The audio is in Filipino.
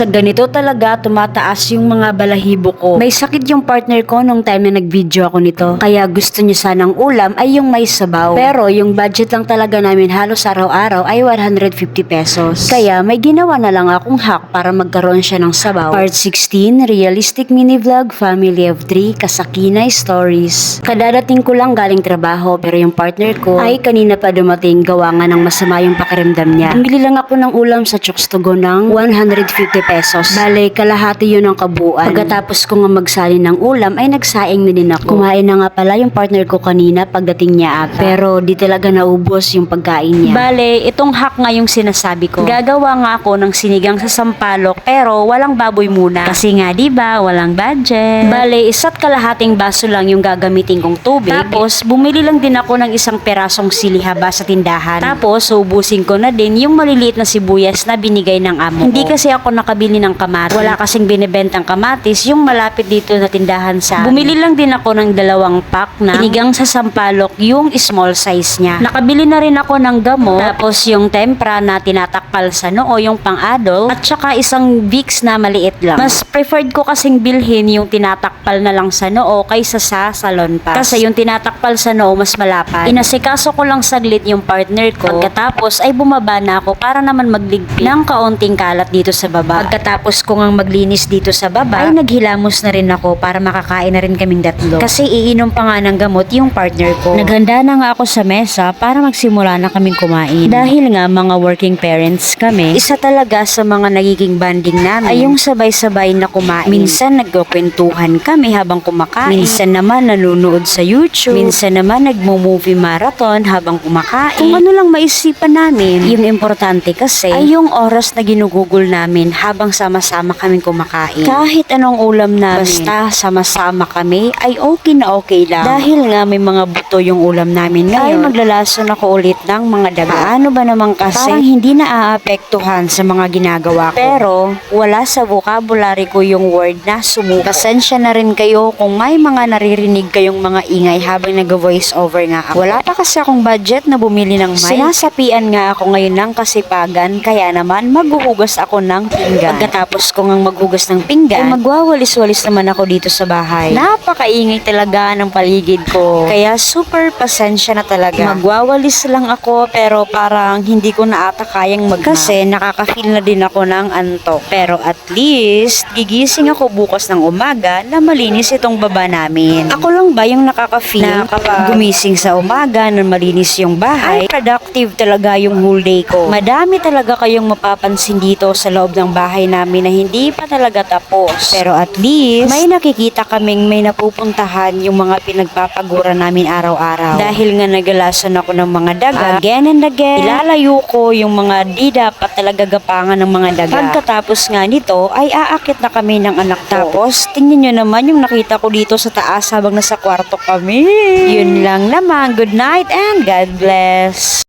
Sa ganito talaga tumataas yung mga balahibo ko. May sakit yung partner ko nung time na nag-video ako nito. Kaya gusto niya sanang ulam ay yung may sabaw. Pero yung budget lang talaga namin halos araw-araw ay 150 pesos. Kaya may ginawa na lang akong hack para magkaroon siya ng sabaw. Part 16, Realistic Mini Vlog, Family of 3, Kasakinay Stories. Kadadating ko lang galing trabaho pero yung partner ko ay kanina pa dumating, gawa nga ng masama yung pakiramdam niya. Bumili lang ako ng ulam sa Chokes to Go ng 150 pesos. Bale, kalahati yun ang kabuuan. Pagkatapos ko nga magsalin ng ulam ay nagsaing na din ako. Kumain na nga pala yung partner ko kanina pagdating niya ata. Pero di talaga naubos yung pagkain niya. Bale, itong hack nga yung sinasabi ko. Gagawa nga ako ng sinigang sa sampalok pero walang baboy muna. Kasi nga diba, walang budget. Bale, isa't kalahating baso lang yung gagamitin kong tubig. Tapos, bumili lang din ako ng isang perasong silihaba sa tindahan. Tapos, ubusin ko na din yung maliliit na sibuyas na binigay ng amo. Hindi kasi ako nakabili ng kamatis. Wala kasing binibentang kamatis yung malapit dito na tindahan sa bumili lang din ako ng 2 pack na sinigang sa sampalok yung small size niya. Nakabili na rin ako ng gamot. Tapos, yung tempra na tinatakpal sa noo, yung pang-adult. At saka isang Vicks na maliit lang. Mas preferred ko kasing bilhin yung tinatakpal na lang sa noo kaysa sa salon pass. Kasi yung tinatakpal sa noo mas malapad. Inasikaso ko lang saglit yung partner ko. Pagkatapos ay bumaba na ako para naman magligpit ng kaunting kalat dito sa baba. Pagkatapos ko ngang maglinis dito sa baba, ay naghilamos na rin ako para makakain na rin kaming 3. Kasi iinom pa nga ng gamot yung partner ko. Naghanda na nga ako sa mesa para magsimula na kaming kumain. Dahil nga mga working parents kami, isa talaga sa mga nagiging banding namin ay yung sabay-sabay na kumain. Minsan nagkukwentuhan kami habang kumakain. Minsan naman nanonood sa YouTube. Minsan naman nagmo-movie marathon habang kumakain. Kung ano lang maisipan namin. Yung importante kasi ay yung oras na ginugugol namin habang sama-sama kaming kumakain. Kahit anong ulam namin, basta sama-sama kami ay okay na okay lang. Dahil nga may mga buto yung ulam namin ngayon, ay maglalason ako ulit ng mga daga. Ano ba naman kasi parang hindi na aapektuhan sa mga ginagawa ko. Pero wala sa vocabulary ko yung word na sumuko. Pasensya na rin kayo kung may mga naririnig kayong mga ingay habang nag-voice over nga ako. Wala pa kasi akong budget na bumili ng mic. Sinasapian nga ako ngayon ng kasipagan, kaya naman maghuhugas ako ng pinggan. Pagkatapos ko ngang maghugas ng pinggan, ay magwawalis-walis naman ako dito sa bahay. Napakaingay talaga ng paligid ko. Kaya super pasensya na talaga. Magwawalis lang ako pero parang hindi ko na ata kayang kasi nakaka-feel na din ako ng antok. Pero at least, gigising ako bukas ng umaga na malinis itong baba namin. Ako lang ba yung nakaka-feel na kapag gumising sa umaga na malinis yung bahay, ay productive talaga yung whole day ko. Madami talaga kayong mapapansin dito sa loob ng bahay namin na hindi pa talaga tapos. Pero at least, may nakikita kaming may napupuntahan yung mga pinagpapagura namin araw-araw. Dahil nga nagalason ako ng mga daga, again and again, ilalayo ko yung mga di dapat talaga gapangan ng mga daga. Pagkatapos nga nito, ay aakit na kami ng anak ko. Tapos, tingnan nyo naman yung nakita ko dito sa taas habang nasa kwarto kami. Yun lang naman. Good night and God bless.